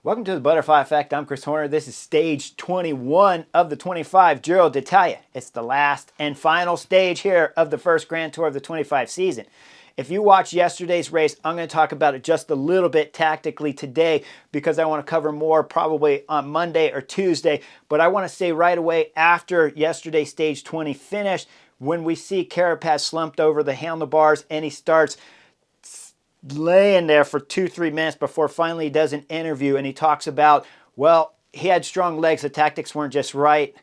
Welcome to the Butterfly Effect. I'm Chris Horner. This is stage 21 of the 25 Giro d'Italia. It's the last and final stage here of the first Grand Tour of the 25 season. If you watched yesterday's race, I'm going to talk about it just a little bit tactically today because I want to cover more probably on Monday or Tuesday. But I want to say right away after yesterday's stage 20 finish, when we see Carapaz slumped over the handlebars and he starts laying there for 2-3 minutes before finally he does an interview and he talks about, well, he had strong legs, the tactics weren't just right.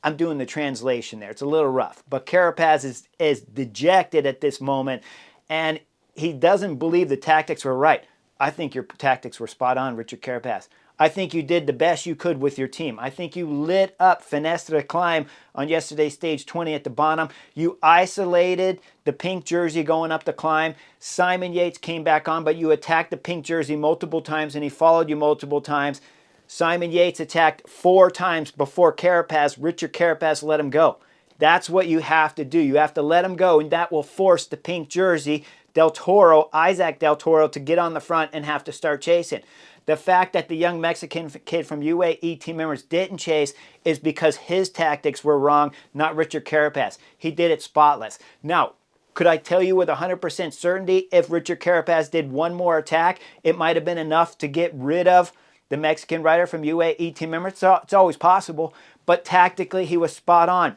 I'm doing the translation there. It's a little rough. But Carapaz is dejected at this moment and he doesn't believe the tactics were right. I think your tactics were spot on, Richard Carapaz. I think you did the best you could with your team. I think you lit up Finesse de Climb on yesterday's stage 20 at the bottom. You isolated the pink jersey going up the climb. Simon Yates came back on, but you attacked the pink jersey multiple times and he followed you multiple times. Simon Yates attacked 4 times before Carapaz. Richard Carapaz let him go. That's what you have to do. You have to let him go, and that will force the pink jersey, Del Toro, Isaac Del Toro, to get on the front and have to start chasing. The fact that the young Mexican kid from UAE team members didn't chase is because his tactics were wrong, not Richard Carapaz. He did it spotless. Now, could I tell you with 100% certainty if Richard Carapaz did one more attack, it might have been enough to get rid of the Mexican rider from UAE team members? So it's always possible, but tactically he was spot on.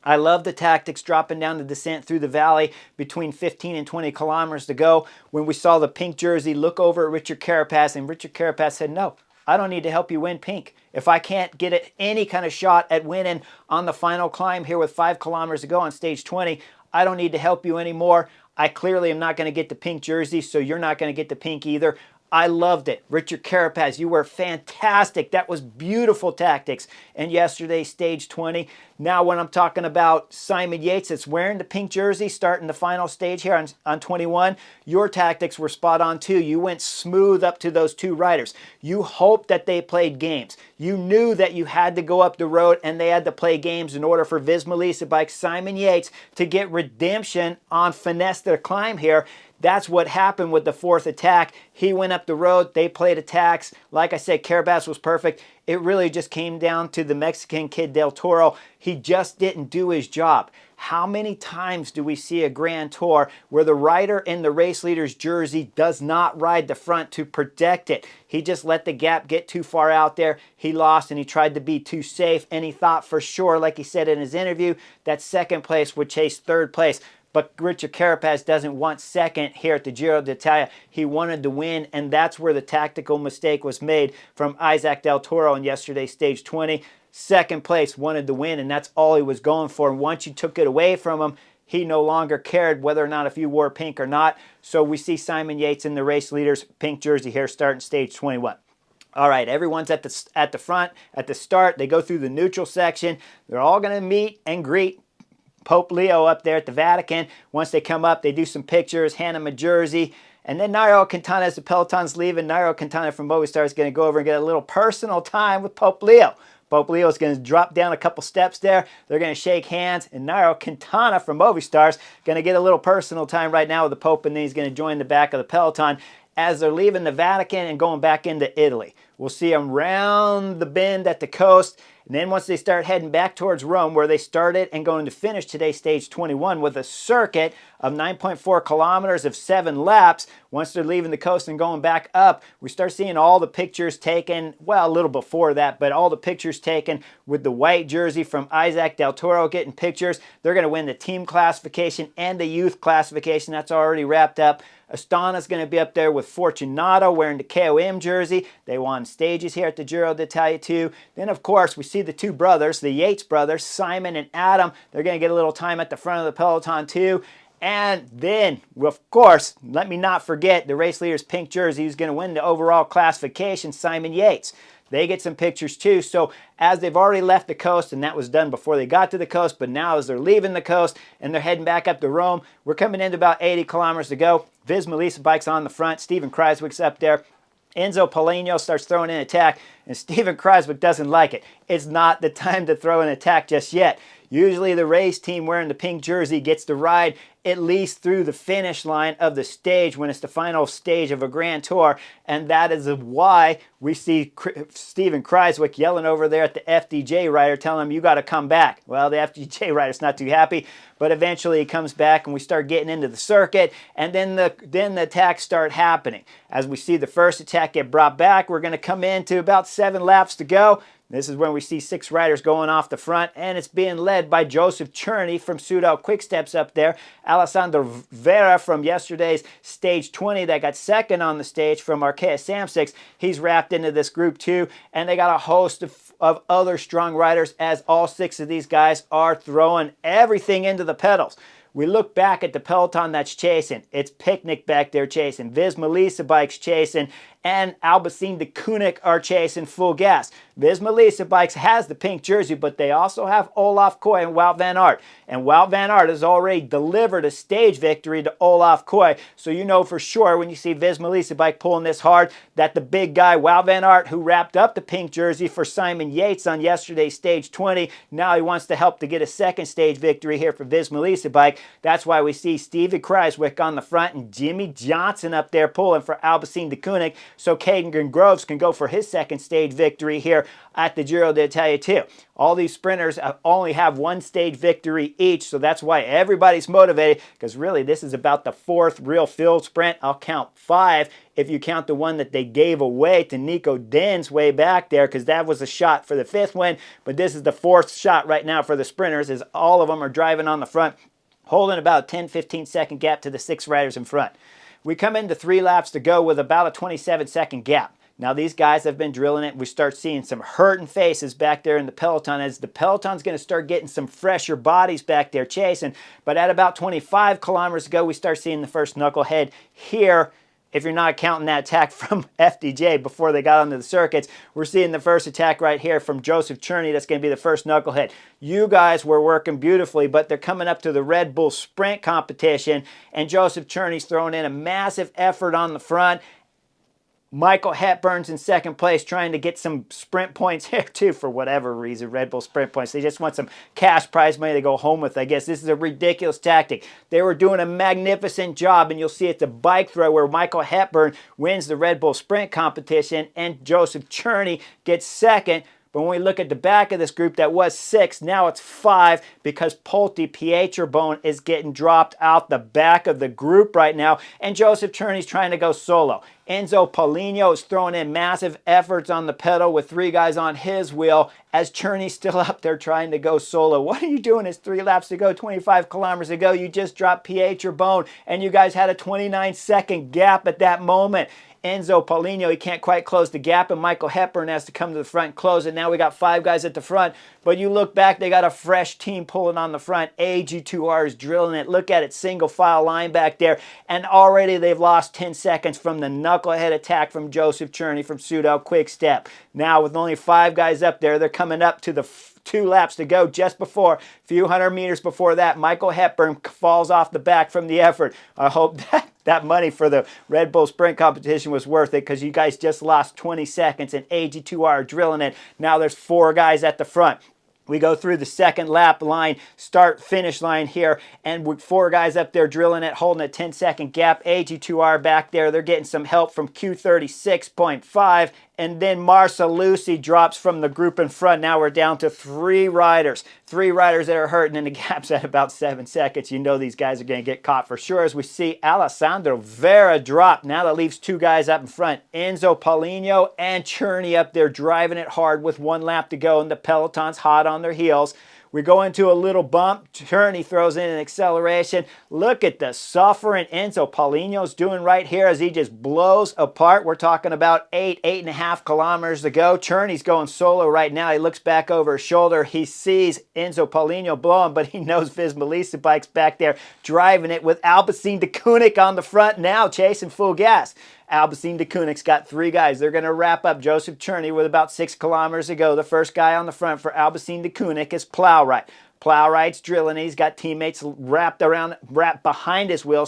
I love the tactics dropping down the descent through the valley between 15 and 20 kilometers to go when we saw the pink jersey look over at Richard Carapaz, and Richard Carapaz said, no, I don't need to help you win pink. If I can't get any kind of shot at winning on the final climb here with 5 kilometers to go on stage 20, I don't need to help you anymore. I clearly am not going to get the pink jersey, so you're not going to get the pink either. I loved it. Richard Carapaz, you were fantastic. That was beautiful tactics in yesterday's stage 20. Now when I'm talking about Simon Yates that's wearing the pink jersey starting the final stage here on 21, your tactics were spot on too. You went smooth up to those 2 riders. You hoped that they played games. You knew that you had to go up the road and they had to play games in order for VISMA Lease Bike Simon Yates to get redemption on Finesse de Climb here. That's what happened with the 4th attack. He went up the road. They played attacks. Like I said, Carapaz was perfect. It really just came down to the Mexican kid Del Toro. He just didn't do his job. How many times do we see a Grand Tour where the rider in the race leader's jersey does not ride the front to protect it? He just let the gap get too far out there. He lost and he tried to be too safe, and he thought for sure, like he said in his interview, that 2nd place would chase 3rd place. But Richard Carapaz doesn't want 2nd here at the Giro d'Italia. He wanted to win, and that's where the tactical mistake was made from Isaac Del Toro in yesterday's stage 20. 2nd place, wanted to win, and that's all he was going for. And once you took it away from him, he no longer cared whether or not if you wore pink or not. So we see Simon Yates in the race leader's pink jersey here starting stage 21. All right, everyone's at the front, at the start. They go through the neutral section. They're all going to meet and greet Pope Leo up there at the Vatican. Once they come up, they do some pictures, hand him a jersey. And then Nairo Quintana, as the peloton's leaving, Nairo Quintana from Movistar is going to go over and get a little personal time with Pope Leo. Pope Leo is going to drop down a couple steps there. They're going to shake hands. And Nairo Quintana from Movistar is going to get a little personal time right now with the Pope. And then he's going to join the back of the peloton as they're leaving the Vatican and going back into Italy. We'll see them round the bend at the coast. And then once they start heading back towards Rome, where they started and going to finish today's stage 21 with a circuit of 9.4 kilometers of 7 laps, once they're leaving the coast and going back up, we start seeing all the pictures taken, well, a little before that, but all the pictures taken with the white jersey from Isaac Del Toro getting pictures. They're going to win the team classification and the youth classification. That's already wrapped up. Astana's going to be up there with Fortunato wearing the KOM jersey. They won stages here at the Giro d'Italia too. Then, of course, we see the 2 brothers, the Yates brothers, Simon and Adam. They're going to get a little time at the front of the peloton too. And then, of course, let me not forget the race leader's pink jersey who's going to win the overall classification, Simon Yates. They get some pictures too. So as they've already left the coast, and that was done before they got to the coast, but now as they're leaving the coast and they're heading back up to Rome, we're coming into about 80 kilometers to go. VISMA Lease Bike's on the front. Steven Kruijswijk's up there. Enzo Polino starts throwing in attack, and Steven Kruijswijk doesn't like it. It's not the time to throw an attack just yet. Usually the race team wearing the pink jersey gets to ride at least through the finish line of the stage when it's the final stage of a Grand Tour. And that is why we see Steven Kreiswick yelling over there at the FDJ rider, telling him, you got to come back. Well, the FDJ rider's not too happy, but eventually he comes back and we start getting into the circuit, and then the attacks start happening. As we see the first attack get brought back, we're going to come into about 7 laps to go. This is when we see 6 riders going off the front, and it's being led by Joseph Cherney from Soudal Quicksteps up there. Alessandro Vera from yesterday's stage 20 that got second on the stage from Arkea Samsic. He's wrapped into this group too, and they got a host of other strong riders as all 6 of these guys are throwing everything into the pedals. We look back at the peloton that's chasing. It's Picnic back there chasing. VISMA Lisa Bikes chasing. And Alpecin de Koenig are chasing full gas. VISMA Lisa Bikes has the pink jersey, but they also have Olaf Koy and Wout van Aert. And Wout van Aert has already delivered a stage victory to Olaf Koy. So you know for sure when you see VISMA Lisa Bike pulling this hard that the big guy, Wout van Aert, who wrapped up the pink jersey for Simon Yates on yesterday's stage 20, now he wants to help to get a second stage victory here for VISMA Lisa Bike. That's why we see Steven Kreiswick on the front and Jimmy Johnson up there pulling for Alpecin de Koenig, so Caden Groves can go for his second stage victory here at the Giro d'Italia too. All these sprinters only have 1 stage victory each, so that's why everybody's motivated, because really this is about the 4th real field sprint. I'll count 5 if you count the one that they gave away to Nico Dens way back there, because that was a shot for the 5th win, but this is the 4th shot right now for the sprinters, as all of them are driving on the front, holding about a 10-15 second gap to the 6 riders in front. We come into 3 laps to go with about a 27-second gap. Now these guys have been drilling it. We start seeing some hurting faces back there in the peloton as the peloton's going to start getting some fresher bodies back there chasing. But at about 25 kilometers to go, we start seeing the first knucklehead here. If you're not counting that attack from FDJ before they got onto the circuits, we're seeing the first attack right here from Joseph Cherney. That's going to be the first knucklehead. You guys were working beautifully, but they're coming up to the Red Bull sprint competition, and Joseph Cherney's throwing in a massive effort on the front. Michael Hepburn's in second place trying to get some sprint points here too for whatever reason. Red Bull sprint points. They just want some cash prize money to go home with, I guess. This is a ridiculous tactic. They were doing a magnificent job, and you'll see it's a bike throw where Michael Hepburn wins the Red Bull sprint competition and Joseph Cherney gets second. But when we look at the back of this group, that was 6. Now it's 5 because Polti Pietrobone is getting dropped out the back of the group right now. And Joseph Cherney's trying to go solo. Enzo Paulinho is throwing in massive efforts on the pedal with 3 guys on his wheel as Cherney's still up there trying to go solo. What are you doing? It's 3 laps to go, 25 kilometers to go. You just dropped Pietrobone, and you guys had a 29-second gap at that moment. Enzo Paulinho, he can't quite close the gap, and Michael Hepburn has to come to the front and close it. Now we got 5 guys at the front, but you look back, they got a fresh team pulling on the front. AG2R is drilling it. Look at it, single file line back there, and already they've lost 10 seconds from the knucklehead attack from Joseph Cherney from Soudal Quickstep. Now with only 5 guys up there, they're coming up to the 2 laps to go. Just before, a few hundred meters before that, Michael Hepburn falls off the back from the effort. I hope that money for the Red Bull sprint competition was worth it, because you guys just lost 20 seconds and AG2R drilling it. Now there's 4 guys at the front. We go through the second lap line, start-finish line here, and with 4 guys up there drilling it, holding a 10-second gap. AG2R back there, they're getting some help from Q36.5, and then Marcelucci drops from the group in front. Now we're down to 3 riders. 3 riders that are hurting, and the gap's at about 7 seconds. You know these guys are going to get caught for sure. As we see Alessandro Vera drop. Now that leaves 2 guys up in front. Enzo Paulinho and Cherney up there driving it hard with 1 lap to go, and the peloton's hot on their heels. We go into a little bump. Cherney throws in an acceleration. Look at the suffering Enzo Paulinho's doing right here as he just blows apart. We're talking about 8.5 kilometers to go. Cherney's going solo right now. He looks back over his shoulder. He sees Enzo Paulinho blowing, but he knows VISMA Lisa Bike's back there driving it with Alpecin de Koenig on the front now, chasing full gas. Alpecin de Koenig's got 3 guys. They're going to wrap up Joseph Cherney with about 6 kilometers to go. The first guy on the front for Alpecin de Koenig is Plowright. Plowright's drilling. He's got teammates wrapped behind his wheel,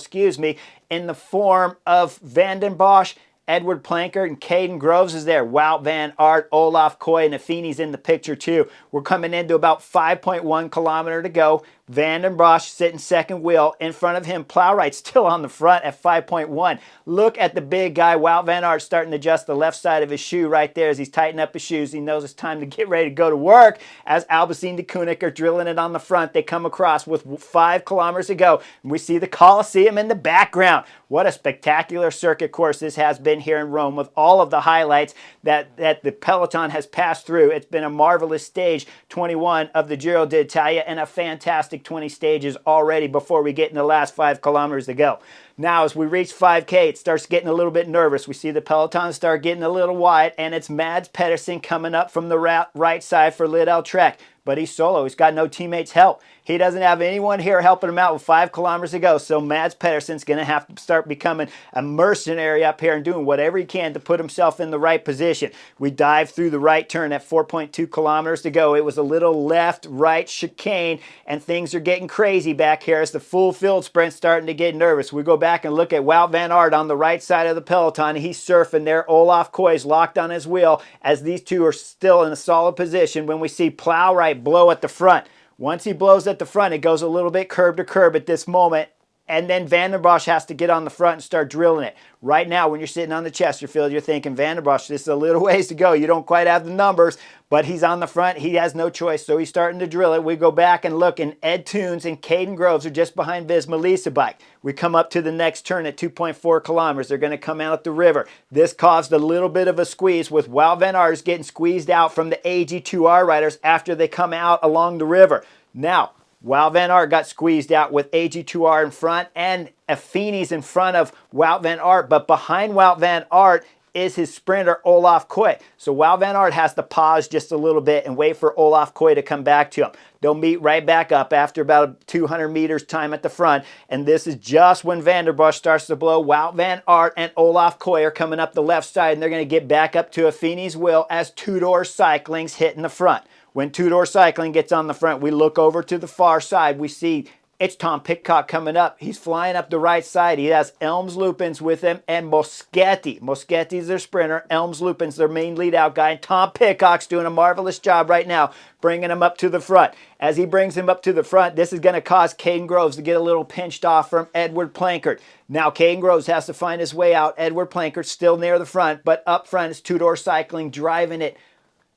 in the form of Van den Bosch Edward Plankert and Caden Groves is there. Wout Van Aert, Olaf Koy, and Affini's in the picture too. We're coming into about 5.1 kilometer to go. Van den Bosch sitting second wheel. In front of him, Plowright still on the front at 5.1. Look at the big guy. Wout Van Aert starting to adjust the left side of his shoe right there as he's tightening up his shoes. He knows it's time to get ready to go to work. As Albacine de Koenig are drilling it on the front, they come across with 5 kilometers to go. And we see the Colosseum in the background. What a spectacular circuit course this has been here in Rome with all of the highlights that the peloton has passed through. It's been a marvelous stage 21 of the Giro d'Italia and a fantastic 20 stages already before we get in the last 5 kilometers to go. Now, as we reach 5K, it starts getting a little bit nervous. We see the peloton start getting a little wide, and it's Mads Pedersen coming up from the right side for Lidl Trek. But he's solo. He's got no teammates' help. He doesn't have anyone here helping him out with 5 kilometers to go. So Mads Pedersen's going to have to start becoming a mercenary up here and doing whatever he can to put himself in the right position. We dive through the right turn at 4.2 kilometers to go. It was a little left-right chicane, and things are getting crazy back here as the full field sprint's starting to get nervous. We go back and look at Wout Van Aert on the right side of the peloton. He's surfing there. Olaf Koy's locked on his wheel as these two are still in a solid position when we see Plowright blow at the front. Once he blows at the front, it goes a little bit curb to curb at this moment. And then Van den Bosch has to get on the front and start drilling it. Right now, when you're sitting on the Chesterfield, you're thinking, Van den Bosch, this is a little ways to go. You don't quite have the numbers, but he's on the front. He has no choice, so he's starting to drill it. We go back and look, and Ed Toons and Caden Groves are just behind VISMA Lisa Bike. We come up to the next turn at 2.4 kilometers. They're going to come out the river. This caused a little bit of a squeeze with Wout Van Aert getting squeezed out from the AG2R riders after they come out along the river. Now, Wout Van Aert got squeezed out with AG2R in front and Affini's in front of Wout Van Aert, but behind Wout Van Aert is his sprinter Olaf Koy. So Wout Van Aert has to pause just a little bit and wait for Olaf Koy to come back to him. They'll meet right back up after about 200 meters time at the front, and this is just when Van den Bosch starts to blow. Wout Van Aert and Olaf Koy are coming up the left side, and they're going to get back up to Affini's wheel as Two-Door Cycling's hitting the front. When Two-Door Cycling gets on the front, we look over to the far side. We see it's Tom Pidcock coming up. He's flying up the right side. He has Elms Lupins with him and Moschetti. Moschetti's their sprinter. Elms Lupins their main lead out guy. And Tom Pidcock's doing a marvelous job right now bringing him up to the front. As he brings him up to the front, this is going to cause Caden Groves to get a little pinched off from Edward Plankert. Now Caden Groves has to find his way out. Edward Plankert's still near the front, but up front is Two-Door Cycling driving it.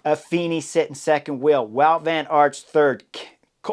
Affini sitting second wheel. Wout Van Aert's third.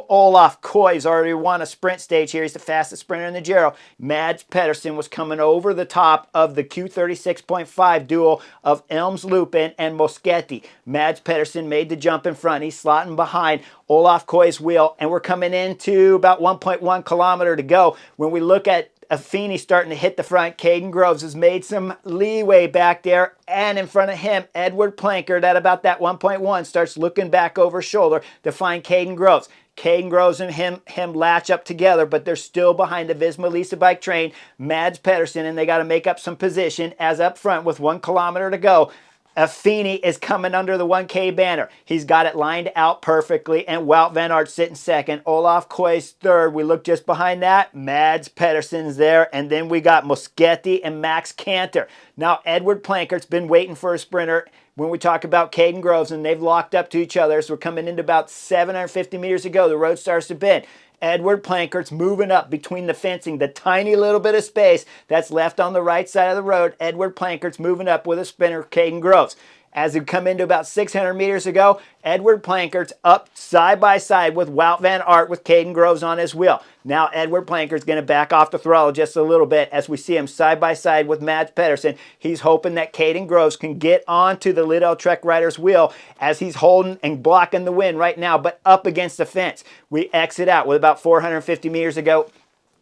Olaf Koy's already won a sprint stage here. He's the fastest sprinter in the Giro. Mads Pedersen was coming over the top of the Q36.5 duel of Elms Lupin and Moschetti. Mads Pedersen made the jump in front. He's slotting behind Olaf Koy's wheel, and we're coming into about 1.1 kilometer to go. When we look at Affini starting to hit the front, Caden Groves has made some leeway back there, and in front of him, Edward Plankert at about that 1.1 starts looking back over his shoulder to find Caden Groves. Caden Groves and him latch up together, but they're still behind the VISMA Lisa Bike train, Mads Pedersen, and they got to make up some position as up front with 1 kilometer to go. Affini is coming under the 1K banner. He's got it lined out perfectly, and Wout Van Aert sitting second. Olaf Koy's third. We look just behind that. Mads Pedersen's there, and then we got Moschetti and Max Canter. Now, Edward Plankert's been waiting for a sprinter when we talk about Caden Groves, and they've locked up to each other. So we're coming into about 750 meters to go. The road starts to bend. Edward Plankert's moving up between the fencing, the tiny little bit of space that's left on the right side of the road. Edward Plankert's moving up with a sprinter, Caden Groves. As we come into about 600 meters to go, Edward Plankert's up side by side with Wout Van Aert with Caden Groves on his wheel. Now Edward Plankert's going to back off the throttle just a little bit as we see him side by side with Mads Pedersen. He's hoping that Caden Groves can get onto the Lidl Trek rider's wheel as he's holding and blocking the wind right now, but up against the fence. We exit out with about 450 meters to go.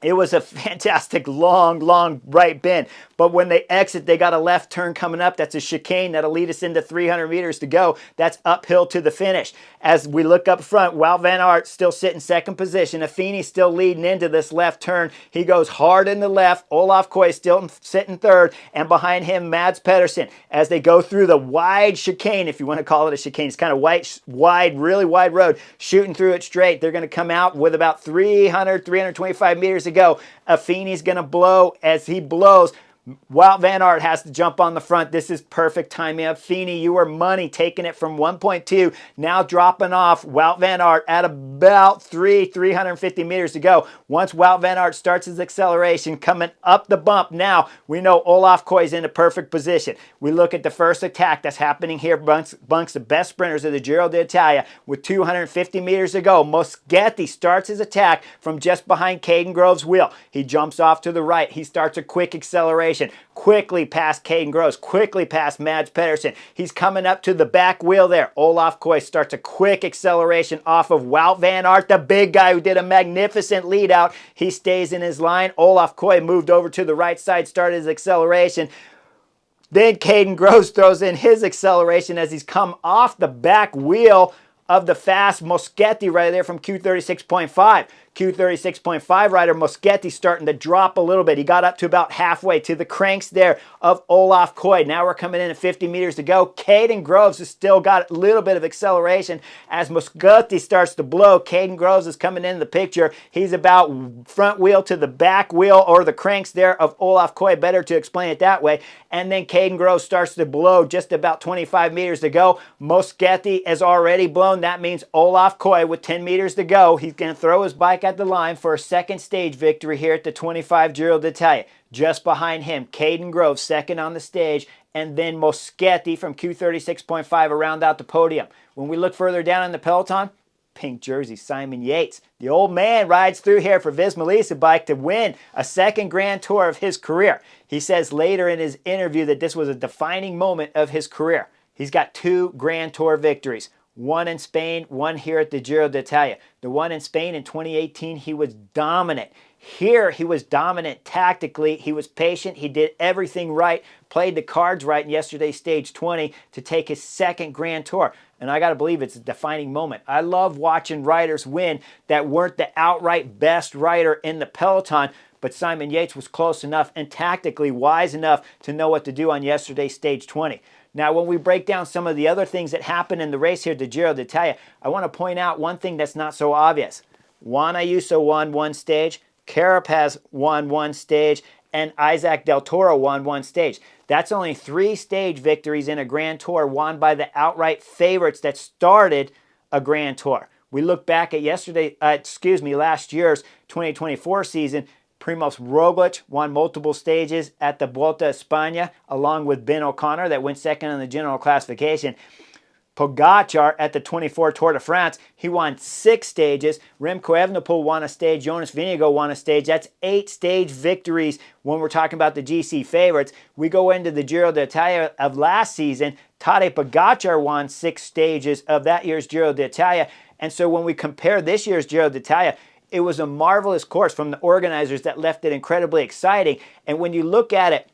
It was a fantastic long right bend. But when they exit, they got a left turn coming up. That's a chicane that'll lead us into 300 meters to go. That's uphill to the finish. As we look up front, Wout Van Aert still sitting second position. Affini still leading into this left turn. He goes hard in the left. Olaf Koy still sitting third. And behind him, Mads Pedersen. As they go through the wide chicane, if you want to call it a chicane, it's kind of wide, really wide road, shooting through it straight. They're going to come out with about 325 meters to go. Affini's going to blow. As he blows, Wout Van Aert has to jump on the front. This is perfect timing up. Feeney, you were money, taking it from 1.2, now dropping off. Wout Van Aert at about 350 meters to go. Once Wout Van Aert starts his acceleration, coming up the bump, now we know Olaf Koi's in a perfect position. We look at the first attack that's happening here amongst the best sprinters of the Giro d'Italia with 250 meters to go. Moschetti starts his attack from just behind Caden Groves' wheel. He jumps off to the right. He starts a quick acceleration. Quickly past Caden Groves, quickly past Mads Pedersen. He's coming up to the back wheel there. Olaf Koy starts a quick acceleration off of Wout Van Aert, the big guy who did a magnificent lead out. He stays in his line. Olaf Koy moved over to the right side, started his acceleration. Then Caden Groves throws in his acceleration as he's come off the back wheel of the fast Moschetti right there from Q36.5. Q36.5 rider Moschetti starting to drop a little bit. He got up to about halfway to the cranks there of Olaf Koy. Now we're coming in at 50 meters to go. Caden Groves has still got a little bit of acceleration as Moschetti starts to blow. Caden Groves is coming in the picture. He's about front wheel to the back wheel, or the cranks there of Olaf Koy, better to explain it that way. And then Caden Groves starts to blow just about 25 meters to go. Moschetti is already blown. That means Olaf Koy with 10 meters to go. He's going to throw his bike at the line for a second stage victory here at the 25 Giro d'Italia. Just behind him, Caden Groves second on the stage, and then Moschetti from Q36.5 around out the podium. When we look further down in the peloton, pink jersey Simon Yates. The old man rides through here for VISMA bike to win a second Grand Tour of his career. He says later in his interview that this was a defining moment of his career. He's got 2 Grand Tour victories. One in Spain, one here at the Giro d'Italia. The one in Spain in 2018, he was dominant. Here, he was dominant tactically. He was patient. He did everything right, played the cards right in yesterday's stage 20 to take his second Grand Tour. And I got to believe it's a defining moment. I love watching riders win that weren't the outright best rider in the peloton, but Simon Yates was close enough and tactically wise enough to know what to do on yesterday's stage 20. Now, when we break down some of the other things that happened in the race here at the Giro d'Italia, I want to point out one thing that's not so obvious. Juan Ayuso won one stage, Carapaz won one stage, and Isaac Del Toro won one stage. That's only 3 stage victories in a Grand Tour won by the outright favorites that started a Grand Tour. We look back at last year's 2024 season. Primoz Roglic won multiple stages at the Vuelta a España, along with Ben O'Connor that went second in the general classification. Pogacar at the 24 Tour de France, he won 6 stages. Remco Evenepoel won a stage. Jonas Vingegaard won a stage. That's 8 stage victories when we're talking about the GC favorites. We go into the Giro d'Italia of last season. Tadej Pogacar won 6 stages of that year's Giro d'Italia. And so when we compare this year's Giro d'Italia, it was a marvelous course from the organizers that left it incredibly exciting. And when you look at it,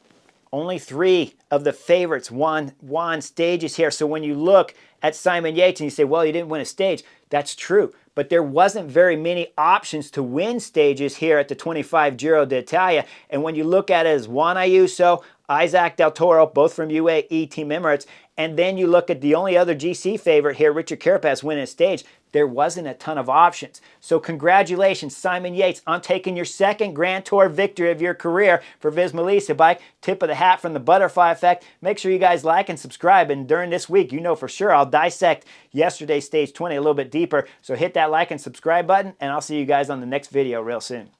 only 3 of the favorites won stages here. So when you look at Simon Yates and you say, well, he didn't win a stage, that's true. But there wasn't very many options to win stages here at the 25 Giro d'Italia. And when you look at it as Juan Ayuso, Isaac Del Toro, both from UAE Team Emirates, and then you look at the only other GC favorite here, Richard Carapaz, winning a stage, there wasn't a ton of options. So congratulations, Simon Yates, on taking your second Grand Tour victory of your career for VISMA bike. Tip of the hat from the Butterfly Effect. Make sure you guys like and subscribe. And during this week, you know for sure I'll dissect yesterday's stage 20 a little bit deeper. So hit that like and subscribe button, and I'll see you guys on the next video real soon.